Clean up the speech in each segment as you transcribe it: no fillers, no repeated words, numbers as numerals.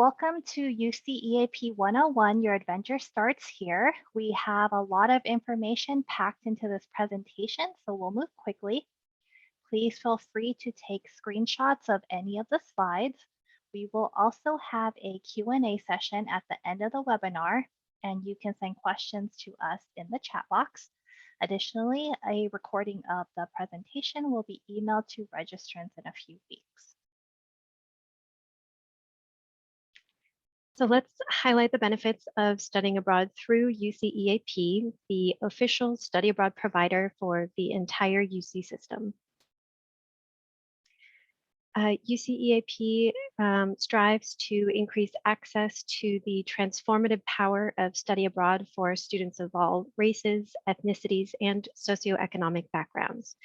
Welcome to UCEAP 101. Your adventure starts here. We have a lot of information packed into this presentation, so we'll move quickly. Please feel free to take screenshots of any of the slides. We will also have a Q&A session at the end of the webinar, and you can send questions to us in the chat box. Additionally, a recording of the presentation will be emailed to registrants in a few weeks. So let's highlight the benefits of studying abroad through UCEAP, the official study abroad provider for the entire UC system. UCEAP strives to increase access to the transformative power of study abroad for students of all races, ethnicities, and socioeconomic backgrounds.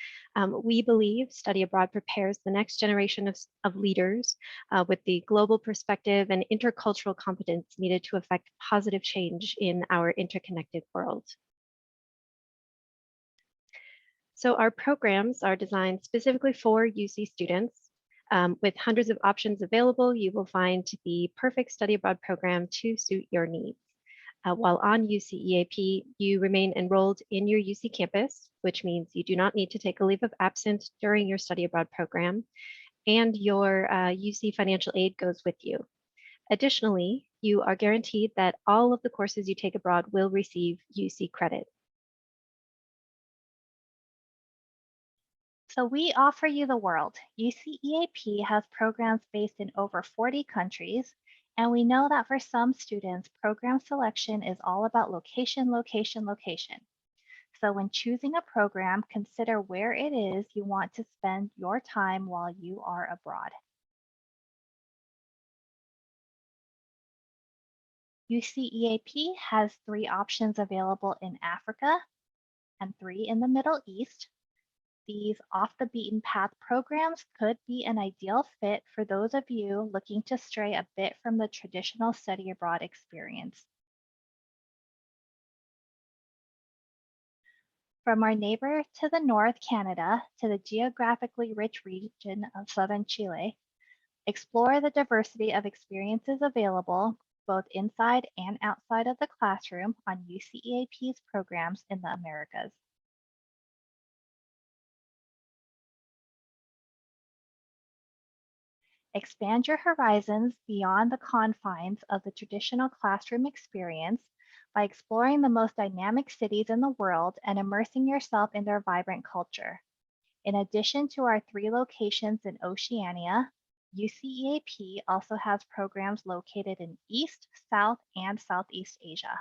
We believe study abroad prepares the next generation of leaders with the global perspective and intercultural competence needed to affect positive change in our interconnected world. So our programs are designed specifically for UC students. With hundreds of options available, you will find the perfect study abroad program to suit your needs. While on UCEAP, you remain enrolled in your UC campus, which means you do not need to take a leave of absence during your study abroad program, and your UC financial aid goes with you. Additionally, you are guaranteed that all of the courses you take abroad will receive UC credit. So we offer you the world. UCEAP has programs based in over 40 countries, and we know that for some students, program selection is all about location, location, location. So when choosing a program, consider where it is you want to spend your time while you are abroad. UCEAP has 3 options available in Africa and 3 in the Middle East. These off-the-beaten-path programs could be an ideal fit for those of you looking to stray a bit from the traditional study abroad experience. From our neighbor to the north, Canada, to the geographically rich region of southern Chile, explore the diversity of experiences available both inside and outside of the classroom on UCEAP's programs in the Americas. Expand your horizons beyond the confines of the traditional classroom experience by exploring the most dynamic cities in the world and immersing yourself in their vibrant culture. In addition to our 3 locations in Oceania, UCEAP also has programs located in East, South, and Southeast Asia.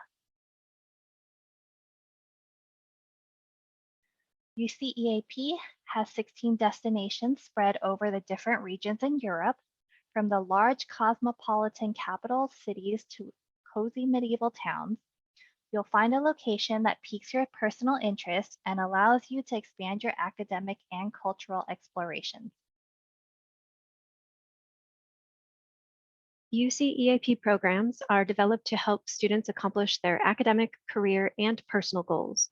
UCEAP has 16 destinations spread over the different regions in Europe, from the large cosmopolitan capital cities to cozy medieval towns. You'll find a location that piques your personal interest and allows you to expand your academic and cultural explorations. UCEAP programs are developed to help students accomplish their academic, career, and personal goals.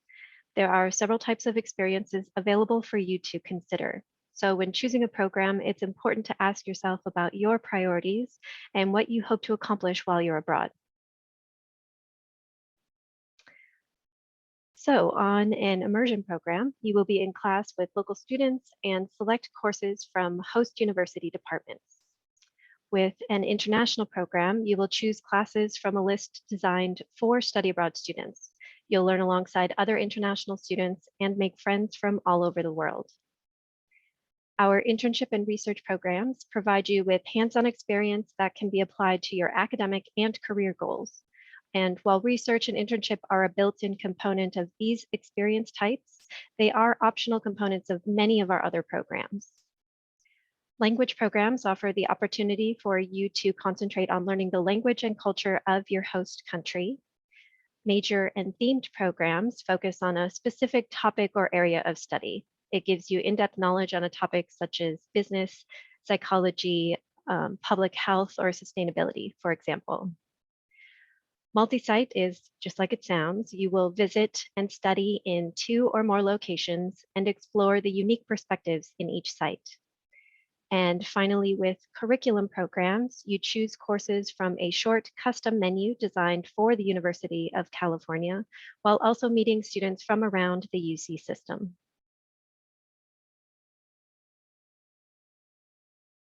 There are several types of experiences available for you to consider. So when choosing a program, it's important to ask yourself about your priorities and what you hope to accomplish while you're abroad. So on an immersion program, you will be in class with local students and select courses from host university departments. With an international program, you will choose classes from a list designed for study abroad students. You'll learn alongside other international students and make friends from all over the world. Our internship and research programs provide you with hands-on experience that can be applied to your academic and career goals. And while research and internship are a built-in component of these experience types, they are optional components of many of our other programs. Language programs offer the opportunity for you to concentrate on learning the language and culture of your host country. Major and themed programs focus on a specific topic or area of study. It gives you in-depth knowledge on a topic such as business, psychology, public health, or sustainability, for example. Multi-site is just like it sounds. You will visit and study in 2 or more locations and explore the unique perspectives in each site. And finally, with curriculum programs, you choose courses from a short custom menu designed for the University of California, while also meeting students from around the UC system.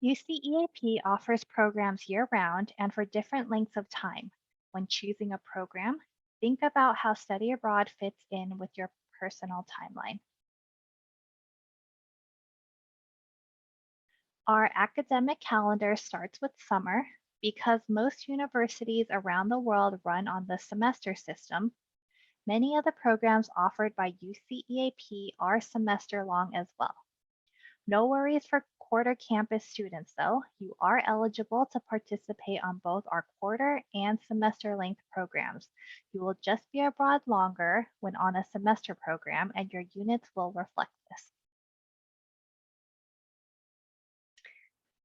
UCEAP offers programs year-round and for different lengths of time. When choosing a program, think about how study abroad fits in with your personal timeline. Our academic calendar starts with summer. Because most universities around the world run on the semester system, many of the programs offered by UCEAP are semester long as well. No worries for quarter campus students though. You are eligible to participate on both our quarter and semester length programs. You will just be abroad longer when on a semester program, and your units will reflect this.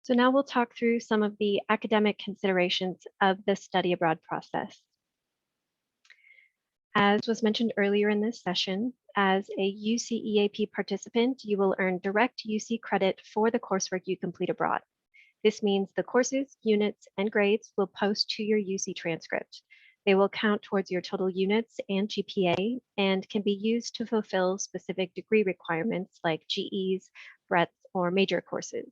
So now we'll talk through some of the academic considerations of the study abroad process. As was mentioned earlier in this session, as a UCEAP participant, you will earn direct UC credit for the coursework you complete abroad. This means the courses, units, and grades will post to your UC transcript. They will count towards your total units and GPA and can be used to fulfill specific degree requirements like GEs, breadth, or major courses.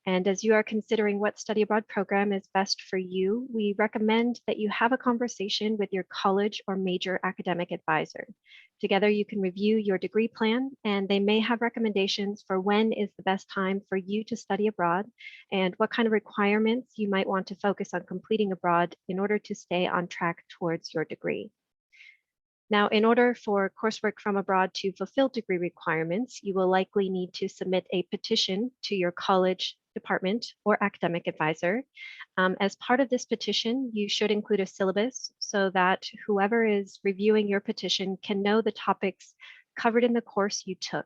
And as you are considering what study abroad program is best for you, we recommend that you have a conversation with your college or major academic advisor. Together, you can review your degree plan, and they may have recommendations for when is the best time for you to study abroad and what kind of requirements you might want to focus on completing abroad in order to stay on track towards your degree. Now, in order for coursework from abroad to fulfill degree requirements, you will likely need to submit a petition to your college department or academic advisor. As part of this petition, you should include a syllabus so that whoever is reviewing your petition can know the topics covered in the course you took.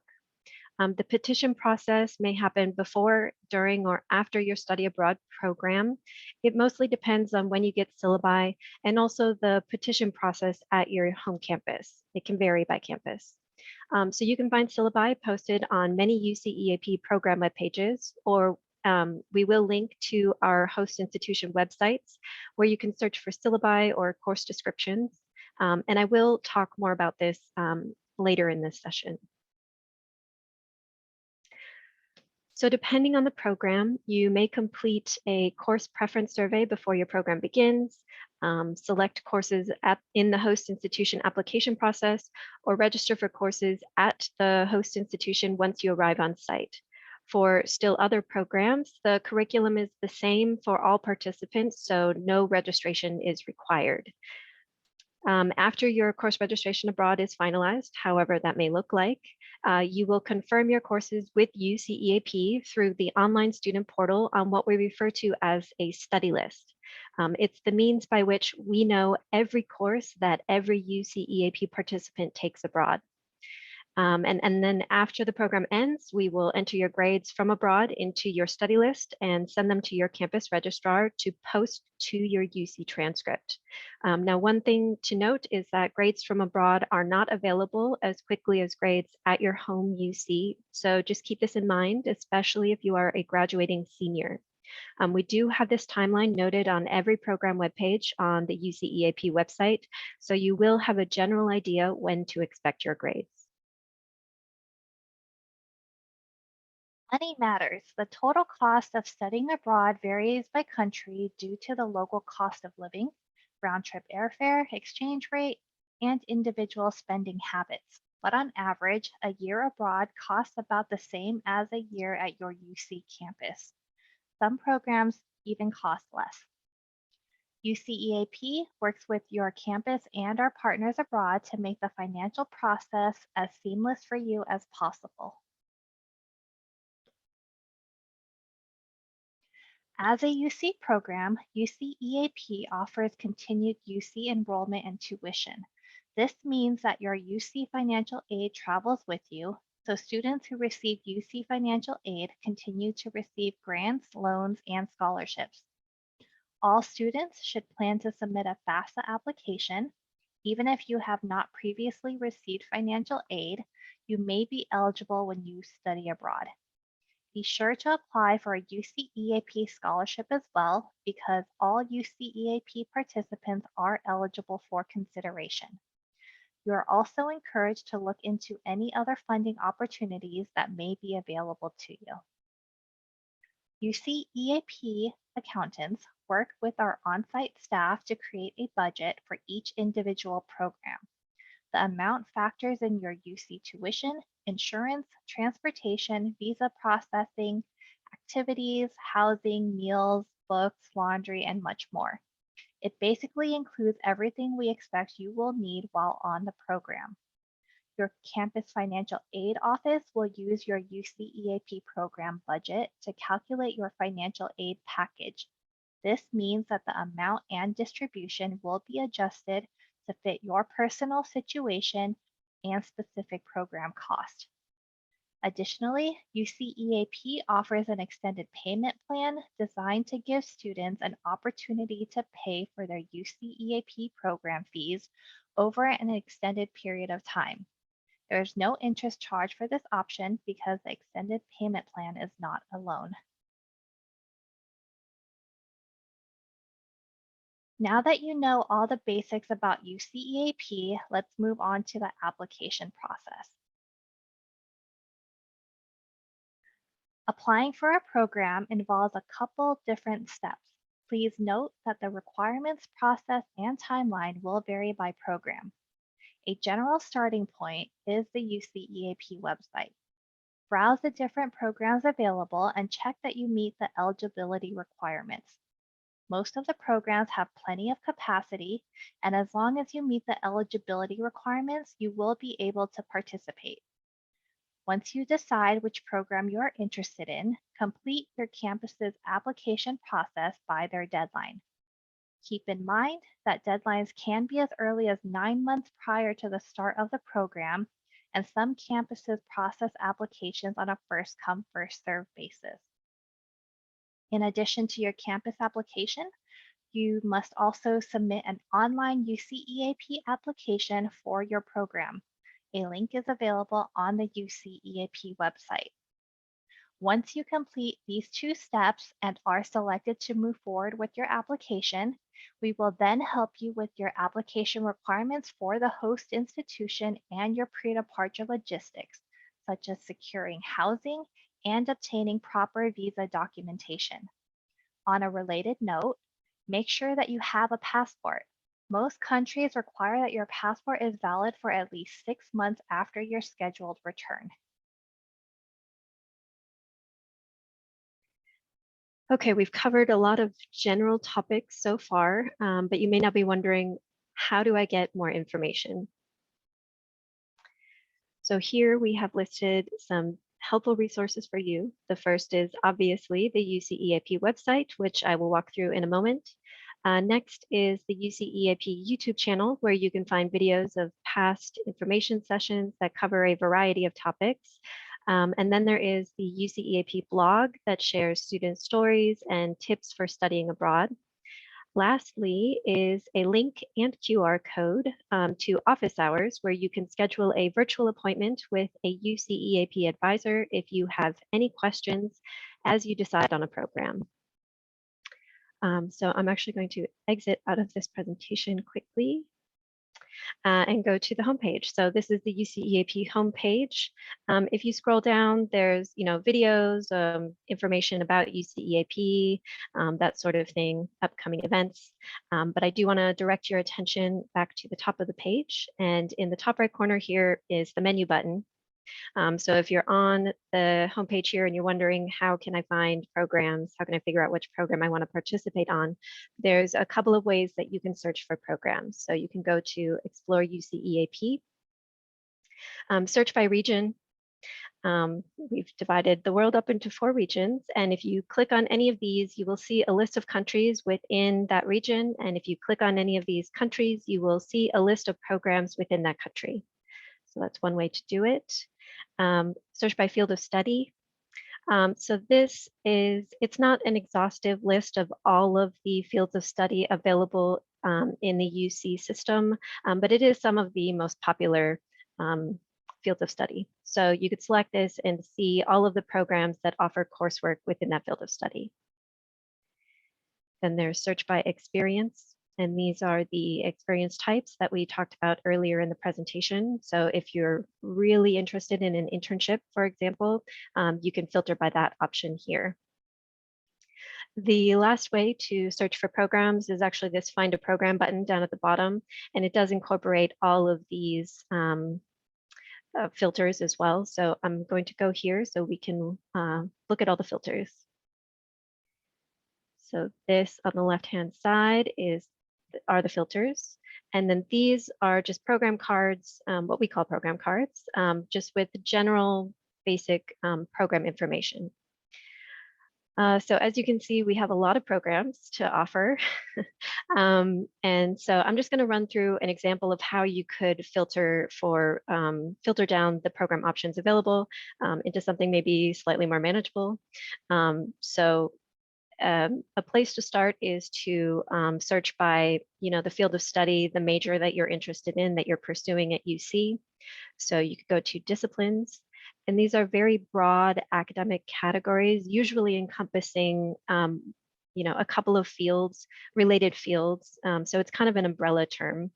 The petition process may happen before, during, or after your study abroad program. It mostly depends on when you get syllabi and also the petition process at your home campus. It can vary by campus. So you can find syllabi posted on many UCEAP program web pages, or we will link to our host institution websites where you can search for syllabi or course descriptions. And I will talk more about this later in this session. So depending on the program, you may complete a course preference survey before your program begins, select courses in the host institution application process, or register for courses at the host institution once you arrive on site. For still other programs, the curriculum is the same for all participants, so no registration is required. After your course registration abroad is finalized, however that may look like, you will confirm your courses with UCEAP through the online student portal on what we refer to as a study list. It's the means by which we know every course that every UCEAP participant takes abroad. And then after the program ends, we will enter your grades from abroad into your study list and send them to your campus registrar to post to your UC transcript. Now, one thing to note is that grades from abroad are not available as quickly as grades at your home UC. So just keep this in mind, especially if you are a graduating senior. We do have this timeline noted on every program webpage on the UCEAP website, so you will have a general idea when to expect your grades. Money matters. The total cost of studying abroad varies by country due to the local cost of living, round-trip airfare, exchange rate, and individual spending habits. But on average, a year abroad costs about the same as a year at your UC campus. Some programs even cost less. UCEAP works with your campus and our partners abroad to make the financial process as seamless for you as possible. As a UC program, UCEAP offers continued UC enrollment and tuition. This means that your UC financial aid travels with you, so students who receive UC financial aid continue to receive grants, loans, and scholarships. All students should plan to submit a FAFSA application. Even if you have not previously received financial aid, you may be eligible when you study abroad. Be sure to apply for a UCEAP scholarship as well, because all UCEAP participants are eligible for consideration. You are also encouraged to look into any other funding opportunities that may be available to you. UCEAP accountants work with our on-site staff to create a budget for each individual program. The amount factors in your UC tuition, insurance, transportation, visa processing, activities, housing, meals, books, laundry, and much more. It basically includes everything we expect you will need while on the program. Your campus financial aid office will use your UCEAP program budget to calculate your financial aid package. This means that the amount and distribution will be adjusted to fit your personal situation and specific program cost. Additionally, UCEAP offers an extended payment plan designed to give students an opportunity to pay for their UCEAP program fees over an extended period of time. There is no interest charge for this option because the extended payment plan is not a loan. Now that you know all the basics about UCEAP, let's move on to the application process. Applying for a program involves a couple different steps. Please note that the requirements, process, and timeline will vary by program. A general starting point is the UCEAP website. Browse the different programs available and check that you meet the eligibility requirements. Most of the programs have plenty of capacity, and as long as you meet the eligibility requirements, you will be able to participate. Once you decide which program you are interested in, complete your campus's application process by their deadline. Keep in mind that deadlines can be as early as 9 months prior to the start of the program, and some campuses process applications on a first-come, first-served basis. In addition to your campus application, you must also submit an online UCEAP application for your program. A link is available on the UCEAP website. Once you complete these 2 steps and are selected to move forward with your application, we will then help you with your application requirements for the host institution and your pre-departure logistics, such as securing housing and obtaining proper visa documentation. On a related note, make sure that you have a passport. Most countries require that your passport is valid for at least 6 months after your scheduled return. Okay, we've covered a lot of general topics so far, but you may now be wondering, how do I get more information? So here we have listed some helpful resources for you. The first is obviously the UCEAP website, which I will walk through in a moment. Next is the UCEAP YouTube channel, where you can find videos of past information sessions that cover a variety of topics. And then there is the UCEAP blog that shares student stories and tips for studying abroad. Lastly is a link and QR code to office hours, where you can schedule a virtual appointment with a UCEAP advisor if you have any questions as you decide on a program. So I'm actually going to exit out of this presentation quickly and go to the homepage. So this is the UCEAP homepage. If you scroll down, there's videos, information about UCEAP, that sort of thing, upcoming events. But I do want to direct your attention back to the top of the page. And in the top right corner here is the menu button. So if you're on the homepage here and you're wondering, how can I find programs? How can I figure out which program I want to participate on? There's a couple of ways that you can search for programs. So you can go to Explore UCEAP, search by region. We've divided the world up into 4 regions. And if you click on any of these, you will see a list of countries within that region. And if you click on any of these countries, you will see a list of programs within that country. So that's one way to do it. Search by field of study. So it's not an exhaustive list of all of the fields of study available in the UC system, but it is some of the most popular field of study. So you could select this and see all of the programs that offer coursework within that field of study. Then there's search by experience, and these are the experience types that we talked about earlier in the presentation. So if you're really interested in an internship, for example, you can filter by that option here. The last way to search for programs is actually this Find a Program button down at the bottom, and it does incorporate all of these filters as well. So I'm going to go here so we can look at all the filters. So this on the left-hand side are the filters. And then these are just program cards, what we call program cards, just with general basic program information. So as you can see, we have a lot of programs to offer. And so I'm just going to run through an example of how you could filter down the program options available into something maybe slightly more manageable. A place to start is to search by, the field of study, the major that you're interested in, that you're pursuing at UC. So you could go to disciplines, and these are very broad academic categories, usually encompassing, a couple of fields, related fields. So it's kind of an umbrella term.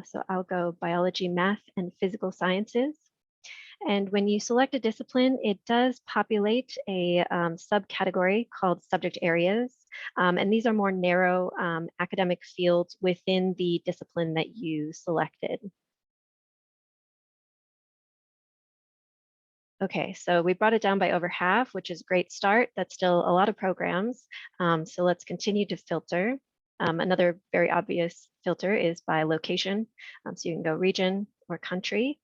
So I'll go biology, math, and physical sciences. And when you select a discipline, it does populate a subcategory called subject areas. And these are more narrow academic fields within the discipline that you selected. Okay, so we brought it down by over half, which is a great start. That's still a lot of programs. So let's continue to filter. Another very obvious filter is by location. So you can go region or country.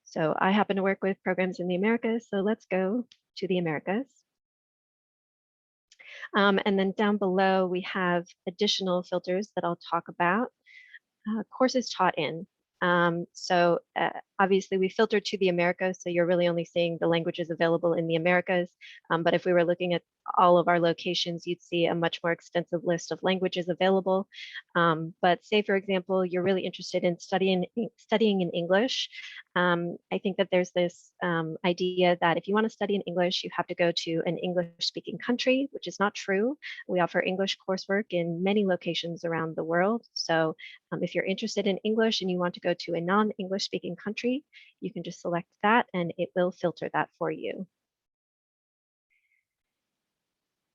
So I happen to work with programs in the Americas, so let's go to the Americas. And then down below, we have additional filters that I'll talk about. Courses taught in. Obviously we filtered to the Americas, so you're really only seeing the languages available in the Americas. But if we were looking at all of our locations, you'd see a much more extensive list of languages available. But say, for example, you're really interested in studying in English. I think that there's this idea that if you want to study in English, you have to go to an English-speaking country, which is not true. We offer English coursework in many locations around the world. So if you're interested in English and you want to go to a non-English speaking country, you can just select that and it will filter that for you.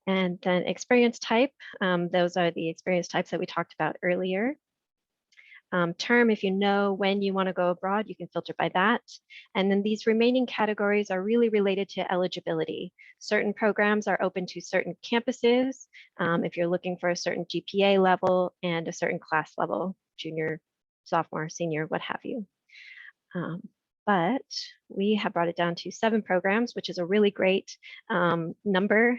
And then experience type, those are the experience types that we talked about earlier. Term, if you know when you want to go abroad, you can filter by that. And then these remaining categories are really related to eligibility. Certain programs are open to certain campuses if you're looking for a certain GPA level and a certain class level, junior, sophomore, senior, what have you. But we have brought it down to 7 programs, which is a really great number.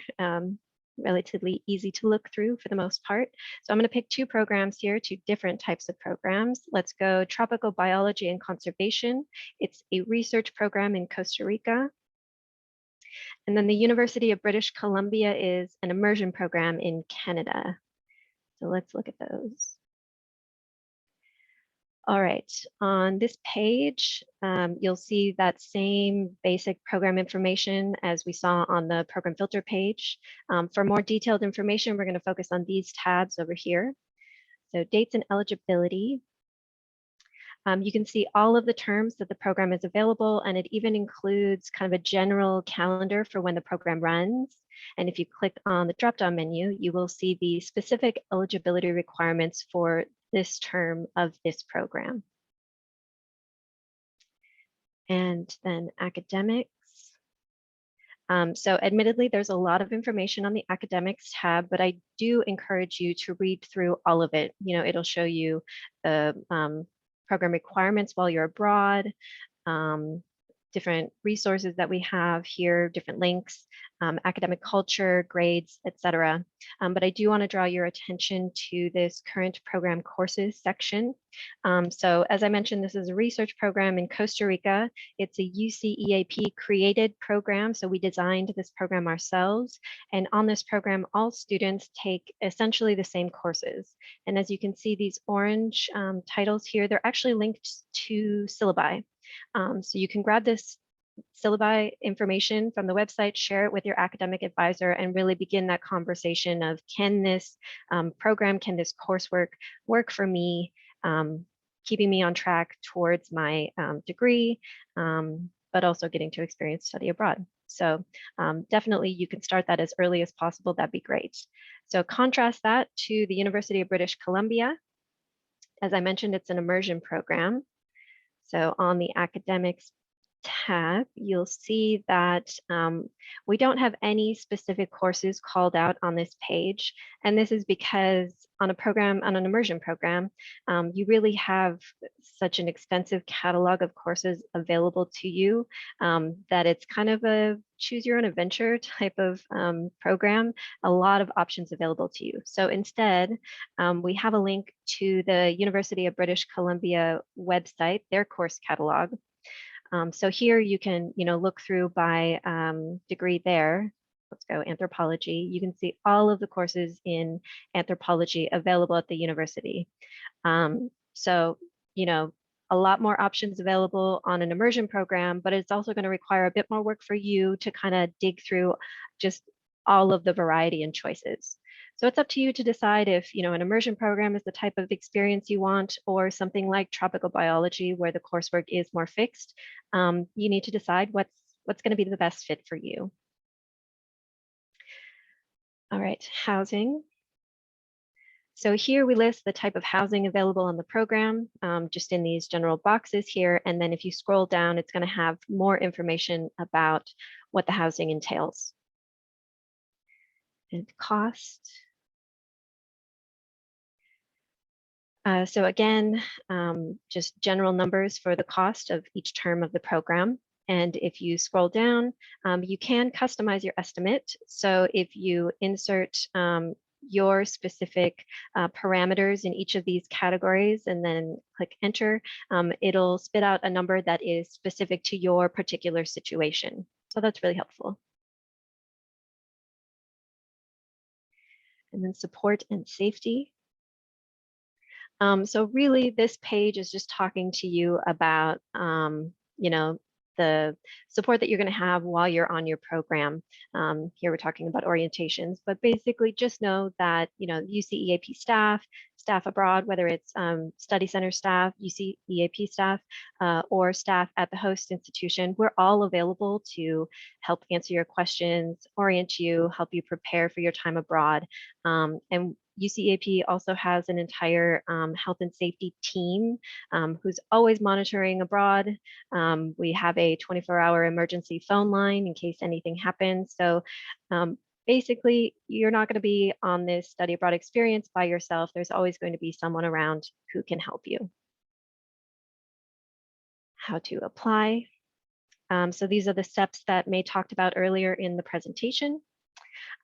Relatively easy to look through for the most part. So I'm going to pick 2 programs here, 2 different types of programs. Let's go Tropical Biology and Conservation. It's a research program in Costa Rica. And then the University of British Columbia is an immersion program in Canada. So let's look at those. All right, on this page, you'll see that same basic program information as we saw on the program filter page. For more detailed information, we're going to focus on these tabs over here. So dates and eligibility. You can see all of the terms that the program is available, and it even includes kind of a general calendar for when the program runs. And if you click on the drop-down menu, you will see the specific eligibility requirements for this term of this program. And then academics. So admittedly, there's a lot of information on the academics tab, but I do encourage you to read through all of it. It'll show you the program requirements while you're abroad, different resources that we have here, different links, academic culture, grades, etc. But I do want to draw your attention to this current program courses section. So as I mentioned, this is a research program in Costa Rica. It's a UCEAP created program, so we designed this program ourselves. And on this program, all students take essentially the same courses. And as you can see, these orange titles here, they're actually linked to syllabi. So you can grab this syllabi information from the website, share it with your academic advisor, and really begin that conversation of, can this program, can this coursework work for me, keeping me on track towards my degree, but also getting to experience study abroad. So definitely you can start that as early as possible. That'd be great. So contrast that to the University of British Columbia. As I mentioned, it's an immersion program. So on the academics tab, you'll see that we don't have any specific courses called out on this page. And this is because on an immersion program, you really have such an extensive catalog of courses available to you that it's kind of a choose your own adventure type of program, a lot of options available to you. So instead, we have a link to the University of British Columbia website, their course catalog. So here you can, look through by degree there. Let's go anthropology. You can see all of the courses in anthropology available at the university. So, a lot more options available on an immersion program, but it's also going to require a bit more work for you to kind of dig through just all of the variety and choices. So it's up to you to decide if, an immersion program is the type of experience you want, or something like tropical biology where the coursework is more fixed. You need to decide what's going to be the best fit for you. All right, housing. So here we list the type of housing available on the program, just in these general boxes here. And then if you scroll down, it's going to have more information about what the housing entails. And cost. So again, just general numbers for the cost of each term of the program. And if you scroll down, you can customize your estimate. So if you insert your specific parameters in each of these categories and then click enter, it'll spit out a number that is specific to your particular situation. So that's really helpful. And then support and safety. So really this page is just talking to you about, the support that you're going to have while you're on your program. Here we're talking about orientations, but basically just know that, UCEAP staff abroad, whether it's study center staff, UCEAP staff, or staff at the host institution, we're all available to help answer your questions, orient you, help you prepare for your time abroad. And UCEAP also has an entire health and safety team who's always monitoring abroad. We have a 24-hour emergency phone line in case anything happens. So basically, you're not going to be on this study abroad experience by yourself. There's always going to be someone around who can help you. How to apply. So these are the steps that May talked about earlier in the presentation.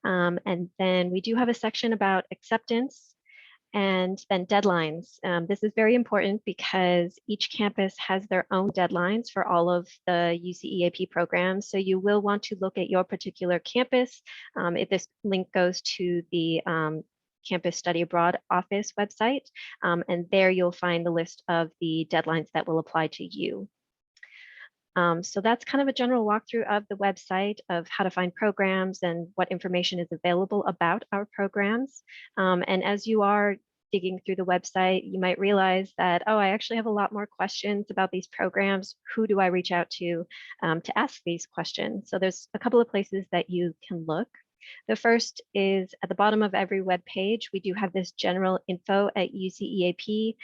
And then we do have a section about acceptance and then deadlines. This is very important because each campus has their own deadlines for all of the UCEAP programs. So you will want to look at your particular campus. If this link goes to the Campus Study Abroad office website, and there you'll find the list of the deadlines that will apply to you. So that's kind of a general walkthrough of the website of how to find programs and what information is available about our programs. And as you are digging through the website, you might realize that, oh, I actually have a lot more questions about these programs. Who do I reach out to ask these questions? So there's a couple of places that you can look. The first is at the bottom of every web page, we do have this general info at UCEAP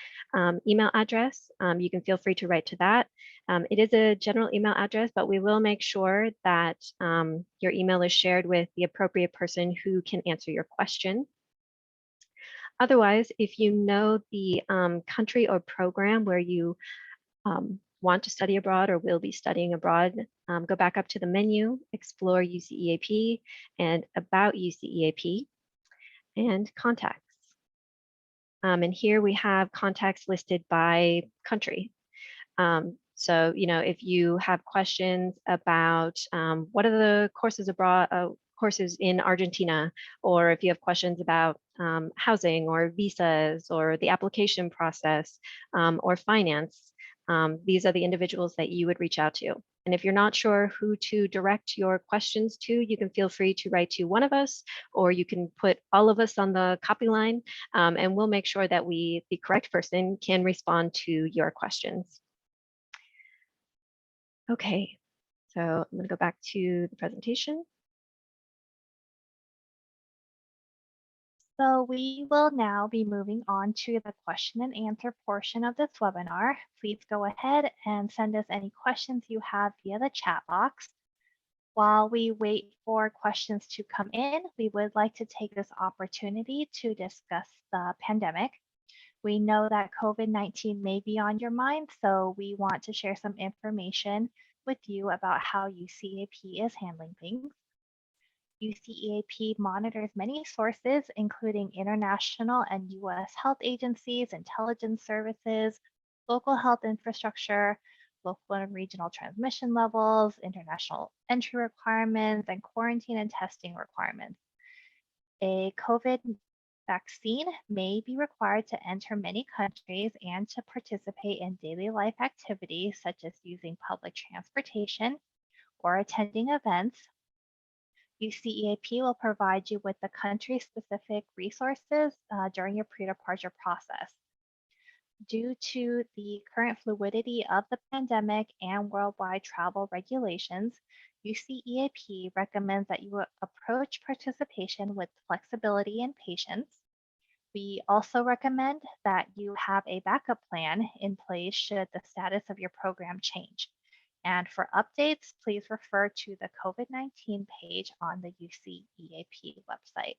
email address. You can feel free to write to that. It is a general email address, but we will make sure that your email is shared with the appropriate person who can answer your question. Otherwise, if you know the country or program where you want to study abroad or will be studying abroad, go back up to the menu, explore UCEAP and About UCEAP, and Contacts. And here we have contacts listed by country. So, if you have questions about what are the courses abroad, courses in Argentina, or if you have questions about housing or visas or the application process or finance, these are the individuals that you would reach out to. And if you're not sure who to direct your questions to, you can feel free to write to one of us, or you can put all of us on the copy line, and we'll make sure that the correct person can respond to your questions. Okay, so I'm going to go back to the presentation. So we will now be moving on to the question and answer portion of this webinar. Please go ahead and send us any questions you have via the chat box. While we wait for questions to come in, we would like to take this opportunity to discuss the pandemic. We know that COVID-19 may be on your mind, so we want to share some information with you about how UCEAP is handling things. UCEAP monitors many sources, including international and US health agencies, intelligence services, local health infrastructure, local and regional transmission levels, international entry requirements, and quarantine and testing requirements. A COVID vaccine may be required to enter many countries and to participate in daily life activities such as using public transportation or attending events. UCEAP will provide you with the country-specific resources during your pre-departure process. Due to the current fluidity of the pandemic and worldwide travel regulations, UCEAP recommends that you approach participation with flexibility and patience. We also recommend that you have a backup plan in place should the status of your program change. And for updates, please refer to the COVID-19 page on the UCEAP website.